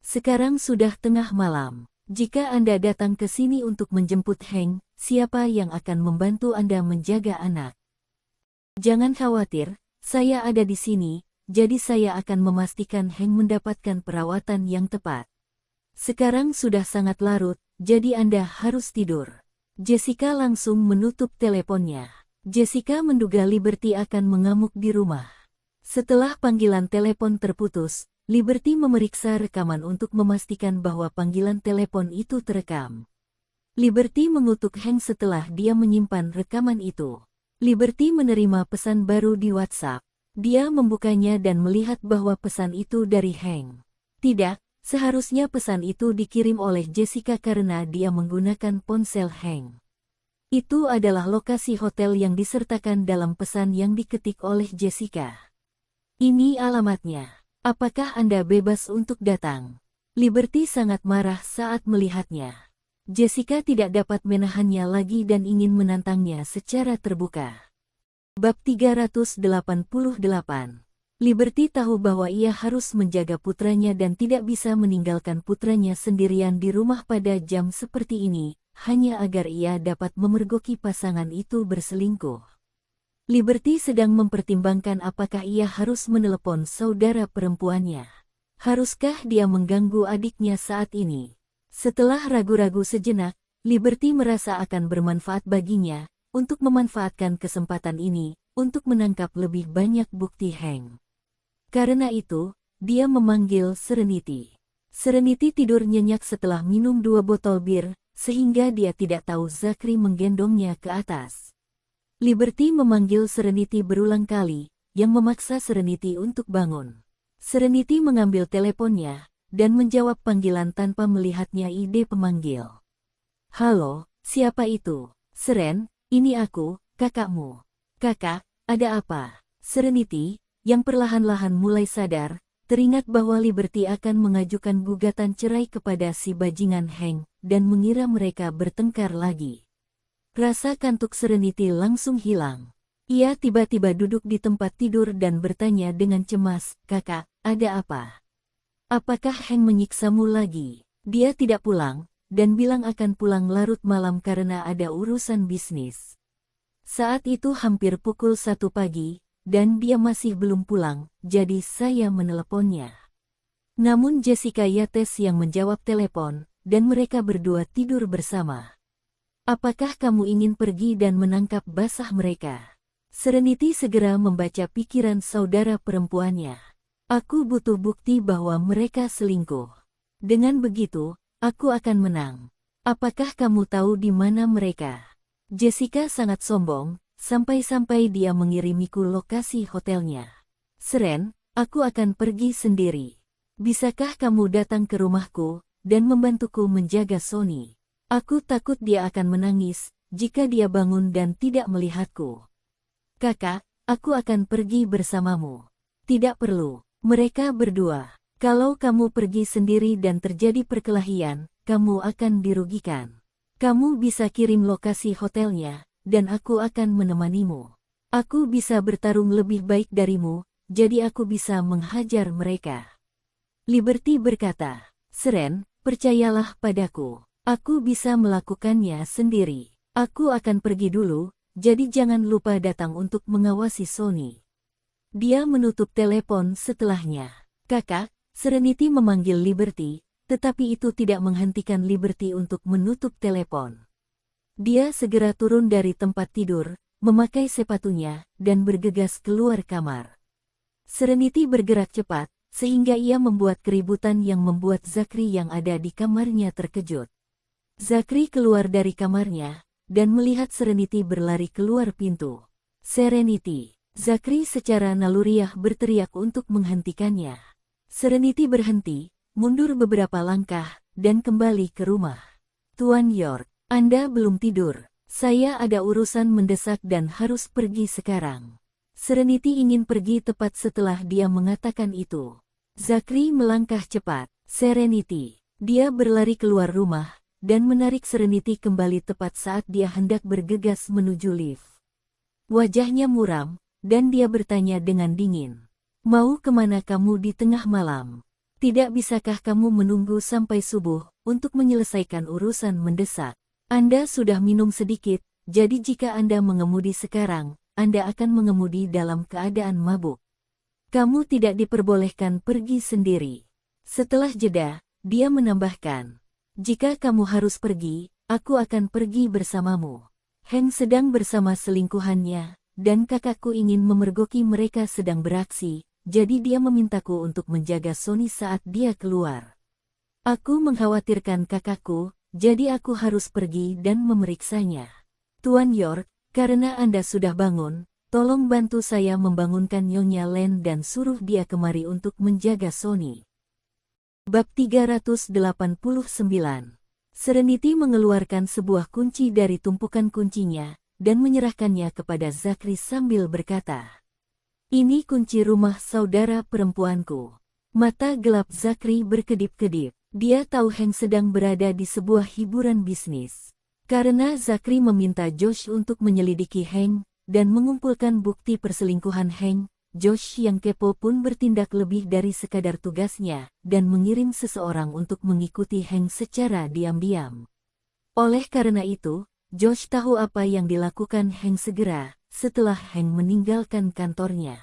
S2: Sekarang sudah tengah malam. Jika Anda datang ke sini untuk menjemput Hank, siapa yang akan membantu Anda menjaga anak? Jangan khawatir, saya ada di sini, jadi saya akan memastikan Hank mendapatkan perawatan yang tepat. Sekarang sudah sangat larut, jadi Anda harus tidur." Jessica langsung menutup teleponnya. Jessica menduga Liberty akan mengamuk di rumah. Setelah panggilan telepon terputus, Liberty memeriksa rekaman untuk memastikan bahwa panggilan telepon itu terekam. Liberty mengutuk Hank setelah dia menyimpan rekaman itu. Liberty menerima pesan baru di WhatsApp. Dia membukanya dan melihat bahwa pesan itu dari Hank. Tidak, seharusnya pesan itu dikirim oleh Jessica karena dia menggunakan ponsel Hank. Itu adalah lokasi hotel yang disertakan dalam pesan yang diketik oleh Jessica. "Ini alamatnya. Apakah Anda bebas untuk datang?" Liberty sangat marah saat melihatnya. Jessica tidak dapat menahannya lagi dan ingin menantangnya secara terbuka. Bab 388. Liberty tahu bahwa ia harus menjaga putranya dan tidak bisa meninggalkan putranya sendirian di rumah pada jam seperti ini, hanya agar ia dapat memergoki pasangan itu berselingkuh. Liberty sedang mempertimbangkan apakah ia harus menelepon saudara perempuannya. Haruskah dia mengganggu adiknya saat ini? Setelah ragu-ragu sejenak, Liberty merasa akan bermanfaat baginya untuk memanfaatkan kesempatan ini untuk menangkap lebih banyak bukti Hank. Karena itu, dia memanggil Serenity. Serenity tidur nyenyak setelah minum 2 botol bir, sehingga dia tidak tahu Zachary menggendongnya ke atas. Liberty memanggil Serenity berulang kali, yang memaksa Serenity untuk bangun. Serenity mengambil teleponnya, dan menjawab panggilan tanpa melihatnya ide pemanggil. "Halo, siapa itu?" "Seren, ini aku, kakakmu." "Kakak, ada apa?" Serenity, yang perlahan-lahan mulai sadar, teringat bahwa Liberty akan mengajukan gugatan cerai kepada si bajingan Hank dan mengira mereka bertengkar lagi. Rasa kantuk Serenity langsung hilang. Ia tiba-tiba duduk di tempat tidur dan bertanya dengan cemas, "Kakak, ada apa? Apakah Hank menyiksamu lagi?" Dia tidak pulang, dan bilang akan pulang larut malam karena ada urusan bisnis. Saat itu hampir pukul 1 pagi, dan dia masih belum pulang, jadi saya meneleponnya. Namun Jessica Yates yang menjawab telepon, dan mereka berdua tidur bersama. "Apakah kamu ingin pergi dan menangkap basah mereka?" Serenity segera membaca pikiran saudara perempuannya. "Aku butuh bukti bahwa mereka selingkuh. Dengan begitu, aku akan menang. Apakah kamu tahu di mana mereka?" Jessica sangat sombong, sampai-sampai dia mengirimiku lokasi hotelnya. "Seren, aku akan pergi sendiri. Bisakah kamu datang ke rumahku dan membantuku menjaga Sony? Aku takut dia akan menangis jika dia bangun dan tidak melihatku." "Kakak, aku akan pergi bersamamu." "Tidak perlu, mereka berdua. Kalau kamu pergi sendiri dan terjadi perkelahian, kamu akan dirugikan. Kamu bisa kirim lokasi hotelnya, dan aku akan menemanimu. Aku bisa bertarung lebih baik darimu, jadi aku bisa menghajar mereka." Liberty berkata, "Seren, percayalah padaku. Aku bisa melakukannya sendiri. Aku akan pergi dulu, jadi jangan lupa datang untuk mengawasi Sony." Dia menutup telepon setelahnya. "Kakak," Serenity memanggil Liberty, tetapi itu tidak menghentikan Liberty untuk menutup telepon. Dia segera turun dari tempat tidur, memakai sepatunya, dan bergegas keluar kamar. Serenity bergerak cepat, sehingga ia membuat keributan yang membuat Zachary yang ada di kamarnya terkejut. Zachary keluar dari kamarnya, dan melihat Serenity berlari keluar pintu. "Serenity!" Zachary secara naluriah berteriak untuk menghentikannya. Serenity berhenti, mundur beberapa langkah, dan kembali ke rumah. "Tuan York, Anda belum tidur. Saya ada urusan mendesak dan harus pergi sekarang." Serenity ingin pergi tepat setelah dia mengatakan itu. Zachary melangkah cepat. "Serenity!" Dia berlari keluar rumah, dan menarik Serenity kembali tepat saat dia hendak bergegas menuju lift. Wajahnya muram, dan dia bertanya dengan dingin, "Mau kemana kamu di tengah malam? Tidak bisakah kamu menunggu sampai subuh untuk menyelesaikan urusan mendesak? Anda sudah minum sedikit, jadi jika Anda mengemudi sekarang, Anda akan mengemudi dalam keadaan mabuk. Kamu tidak diperbolehkan pergi sendiri." Setelah jeda, dia menambahkan, "Jika kamu harus pergi, aku akan pergi bersamamu. Hank sedang bersama selingkuhannya, dan kakakku ingin memergoki mereka sedang beraksi. Jadi dia memintaku untuk menjaga Sony saat dia keluar. Aku mengkhawatirkan kakakku, jadi aku harus pergi dan memeriksanya. Tuan York, karena Anda sudah bangun, tolong bantu saya membangunkan Nyonya Len dan suruh dia kemari untuk menjaga Sony." Bab 389. Serenity mengeluarkan sebuah kunci dari tumpukan kuncinya, dan menyerahkannya kepada Zachary sambil berkata, "Ini kunci rumah saudara perempuanku." Mata gelap Zachary berkedip-kedip. Dia tahu Hank sedang berada di sebuah hiburan bisnis. Karena Zachary meminta Josh untuk menyelidiki Hank dan mengumpulkan bukti perselingkuhan Hank, Josh yang kepo pun bertindak lebih dari sekadar tugasnya dan mengirim seseorang untuk mengikuti Hank secara diam-diam. Oleh karena itu, Josh tahu apa yang dilakukan Hank segera setelah Hank meninggalkan kantornya.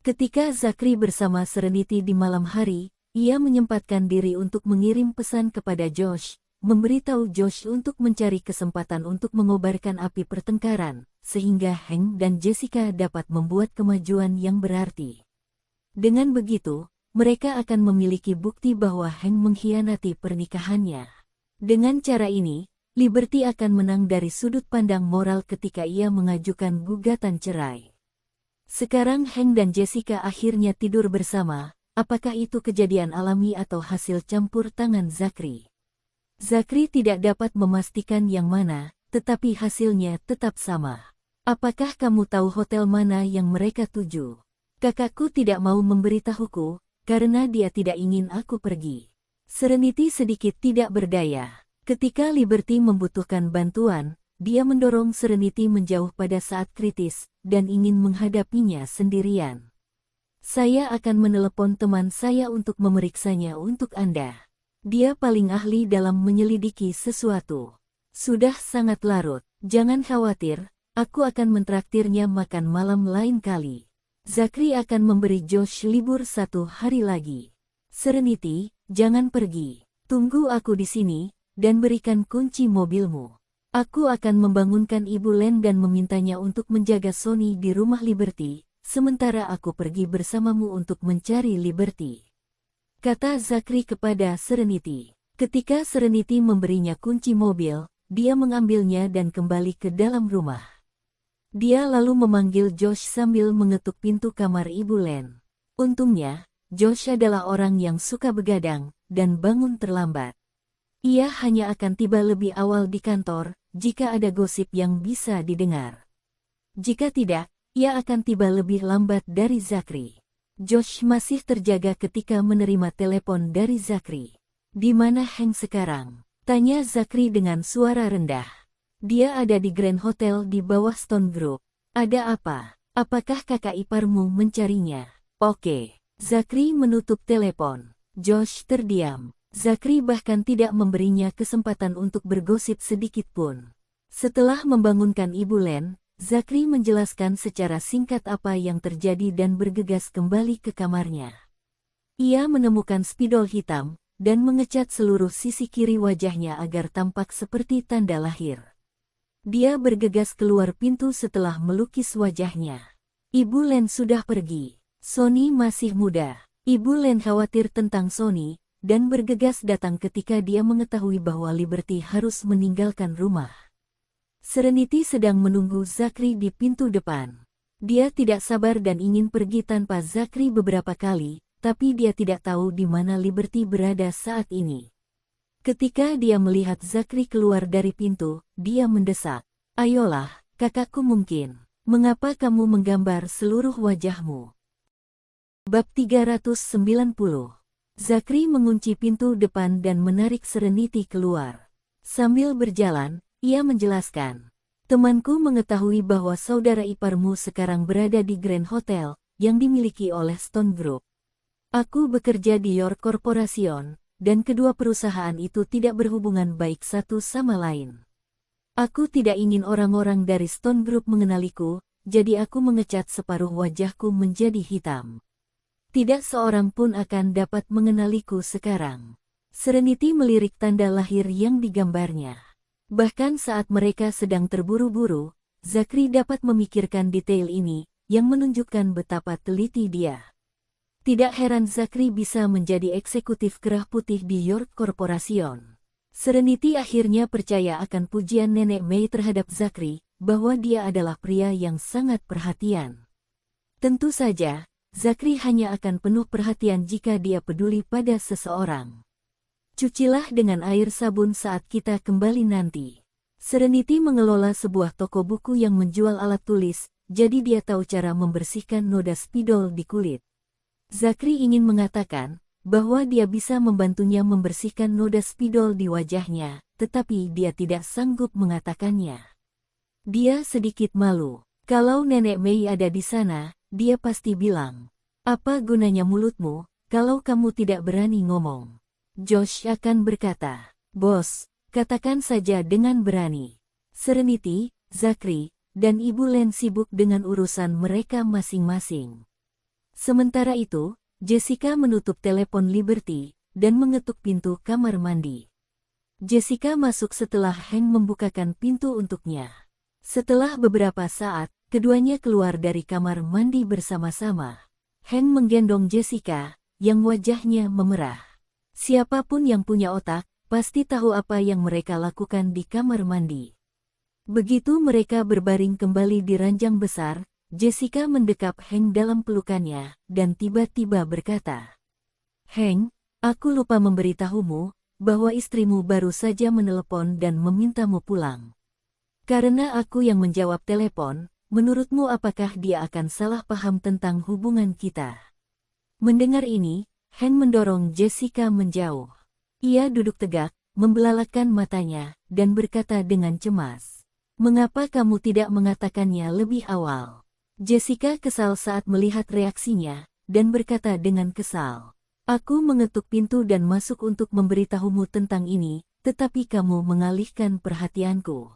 S2: Ketika Zachary bersama Serenity di malam hari, ia menyempatkan diri untuk mengirim pesan kepada Josh, memberitahu Josh untuk mencari kesempatan untuk mengobarkan api pertengkaran, sehingga Hank dan Jessica dapat membuat kemajuan yang berarti. Dengan begitu, mereka akan memiliki bukti bahwa Hank mengkhianati pernikahannya. Dengan cara ini, Liberty akan menang dari sudut pandang moral ketika ia mengajukan gugatan cerai. Sekarang Hank dan Jessica akhirnya tidur bersama, apakah itu kejadian alami atau hasil campur tangan Zachary? Zachary tidak dapat memastikan yang mana, tetapi hasilnya tetap sama. "Apakah kamu tahu hotel mana yang mereka tuju?" "Kakakku tidak mau memberitahuku, karena dia tidak ingin aku pergi. Serenity sedikit tidak berdaya. Ketika Liberty membutuhkan bantuan, dia mendorong Serenity menjauh pada saat kritis, dan ingin menghadapinya sendirian. Saya akan menelepon teman saya untuk memeriksanya untuk Anda. Dia paling ahli dalam menyelidiki sesuatu. Sudah sangat larut, jangan khawatir, aku akan mentraktirnya makan malam lain kali. Zachary akan memberi Josh libur 1 hari lagi. Serenity, jangan pergi. Tunggu aku di sini, dan berikan kunci mobilmu. Aku akan membangunkan Ibu Len dan memintanya untuk menjaga Sonny di rumah Liberty, sementara aku pergi bersamamu untuk mencari Liberty. Kata Zachary kepada Serenity. Ketika Serenity memberinya kunci mobil, dia mengambilnya dan kembali ke dalam rumah. Dia lalu memanggil Josh sambil mengetuk pintu kamar Ibu Len. Untungnya, Josh adalah orang yang suka begadang dan bangun terlambat. Ia hanya akan tiba lebih awal di kantor jika ada gosip yang bisa didengar. Jika tidak, ia akan tiba lebih lambat dari Zachary. Josh masih terjaga ketika menerima telepon dari Zachary. "Di mana Hank sekarang?" tanya Zachary dengan suara rendah. "Dia ada di Grand Hotel di bawah Stone Group." "Ada apa? Apakah kakak iparmu mencarinya?" "Oke." Zachary menutup telepon. Josh terdiam. Zachary bahkan tidak memberinya kesempatan untuk bergosip sedikit pun. Setelah membangunkan Ibu Len, Zachary menjelaskan secara singkat apa yang terjadi dan bergegas kembali ke kamarnya. Ia menemukan spidol hitam dan mengecat seluruh sisi kiri wajahnya agar tampak seperti tanda lahir. Dia bergegas keluar pintu setelah melukis wajahnya. Ibu Len sudah pergi. Sonny masih muda. Ibu Len khawatir tentang Sonny, dan bergegas datang ketika dia mengetahui bahwa Liberty harus meninggalkan rumah. Serenity sedang menunggu Zachary di pintu depan. Dia tidak sabar dan ingin pergi tanpa Zachary beberapa kali, tapi dia tidak tahu di mana Liberty berada saat ini. Ketika dia melihat Zachary keluar dari pintu, dia mendesak, "Ayolah, kakakku mungkin. Mengapa kamu menggambar seluruh wajahmu?" Bab 390. Zachary mengunci pintu depan dan menarik Serenity keluar. Sambil berjalan, ia menjelaskan, "Temanku mengetahui bahwa saudara iparmu sekarang berada di Grand Hotel, yang dimiliki oleh Stone Group. Aku bekerja di York Corporation, dan kedua perusahaan itu tidak berhubungan baik satu sama lain. Aku tidak ingin orang-orang dari Stone Group mengenaliku, jadi aku mengecat separuh wajahku menjadi hitam. Tidak seorang pun akan dapat mengenaliku sekarang." Serenity melirik tanda lahir yang digambarnya. Bahkan saat mereka sedang terburu-buru, Zachary dapat memikirkan detail ini, yang menunjukkan betapa teliti dia. Tidak heran Zachary bisa menjadi eksekutif kerah putih di York Corporation. Serenity akhirnya percaya akan pujian Nenek May terhadap Zachary, bahwa dia adalah pria yang sangat perhatian. Tentu saja, Zachary hanya akan penuh perhatian jika dia peduli pada seseorang. "Cucilah dengan air sabun saat kita kembali nanti." Serenity mengelola sebuah toko buku yang menjual alat tulis, jadi dia tahu cara membersihkan noda spidol di kulit. Zachary ingin mengatakan bahwa dia bisa membantunya membersihkan noda spidol di wajahnya, tetapi dia tidak sanggup mengatakannya. Dia sedikit malu. Kalau Nenek May ada di sana, dia pasti bilang, "Apa gunanya mulutmu, kalau kamu tidak berani ngomong?" Josh akan berkata, "Bos, katakan saja dengan berani." Serenity, Zachary, dan Ibu Len sibuk dengan urusan mereka masing-masing. Sementara itu, Jessica menutup telepon Liberty, dan mengetuk pintu kamar mandi. Jessica masuk setelah Hank membukakan pintu untuknya. Setelah beberapa saat, keduanya keluar dari kamar mandi bersama-sama. Hank menggendong Jessica, yang wajahnya memerah. Siapapun yang punya otak, pasti tahu apa yang mereka lakukan di kamar mandi. Begitu mereka berbaring kembali di ranjang besar, Jessica mendekap Hank dalam pelukannya, dan tiba-tiba berkata, "Hank, aku lupa memberitahumu, bahwa istrimu baru saja menelepon dan memintamu pulang. Karena aku yang menjawab telepon, menurutmu apakah dia akan salah paham tentang hubungan kita?" Mendengar ini, Hank mendorong Jessica menjauh. Ia duduk tegak, membelalakkan matanya, dan berkata dengan cemas. Mengapa kamu tidak mengatakannya lebih awal? Jessica kesal saat melihat reaksinya, dan berkata dengan kesal. Aku mengetuk pintu dan masuk untuk memberitahumu tentang ini, tetapi kamu mengalihkan perhatianku.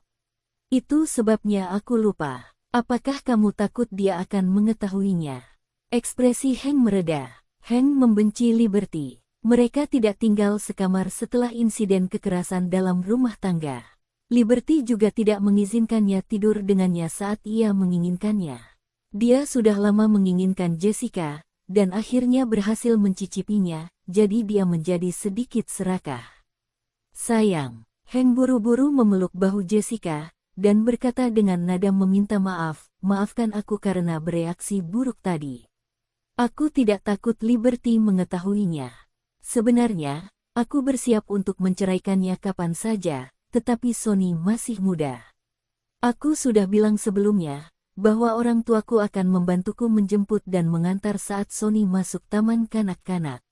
S2: Itu sebabnya aku lupa. Apakah kamu takut dia akan mengetahuinya? Ekspresi Hank mereda. Hank membenci Liberty. Mereka tidak tinggal sekamar setelah insiden kekerasan dalam rumah tangga. Liberty juga tidak mengizinkannya tidur dengannya saat ia menginginkannya. Dia sudah lama menginginkan Jessica, dan akhirnya berhasil mencicipinya, jadi dia menjadi sedikit serakah. Sayang, Hank buru-buru memeluk bahu Jessica, dan berkata dengan nada meminta maaf, maafkan aku karena bereaksi buruk tadi. Aku tidak takut Liberty mengetahuinya. Sebenarnya, aku bersiap untuk menceraikannya kapan saja, tetapi Sonny masih muda. Aku sudah bilang sebelumnya, bahwa orang tuaku akan membantuku menjemput dan mengantar saat Sonny masuk taman kanak-kanak.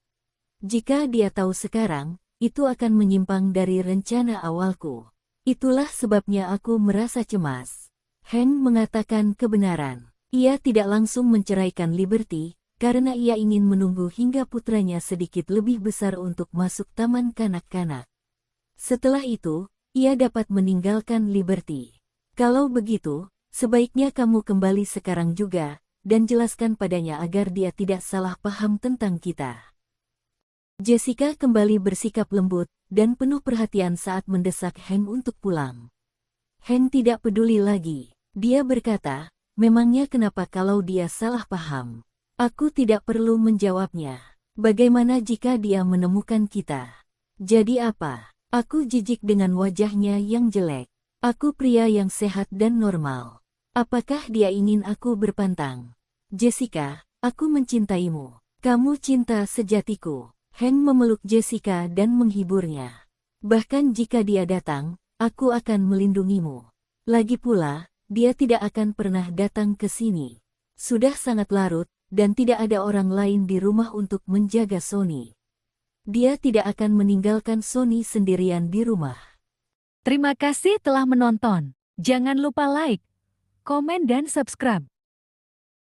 S2: Jika dia tahu sekarang, itu akan menyimpang dari rencana awalku. Itulah sebabnya aku merasa cemas. Hank mengatakan kebenaran. Ia tidak langsung menceraikan Liberty, karena ia ingin menunggu hingga putranya sedikit lebih besar untuk masuk taman kanak-kanak. Setelah itu, ia dapat meninggalkan Liberty. Kalau begitu, sebaiknya kamu kembali sekarang juga, dan jelaskan padanya agar dia tidak salah paham tentang kita. Jessica kembali bersikap lembut, dan penuh perhatian saat mendesak Hank untuk pulang. Hank tidak peduli lagi. Dia berkata, memangnya kenapa kalau dia salah paham? Aku tidak perlu menjawabnya. Bagaimana jika dia menemukan kita? Jadi apa? Aku jijik dengan wajahnya yang jelek. Aku pria yang sehat dan normal. Apakah dia ingin aku berpantang? Jessica, aku mencintaimu. Kamu cinta sejatiku. Hank memeluk Jessica dan menghiburnya. Bahkan jika dia datang, aku akan melindungimu. Lagi pula, dia tidak akan pernah datang ke sini. Sudah sangat larut, dan tidak ada orang lain di rumah untuk menjaga Sonny. Dia tidak akan meninggalkan Sonny sendirian di rumah.
S1: Terima kasih telah menonton. Jangan lupa like, komen dan subscribe.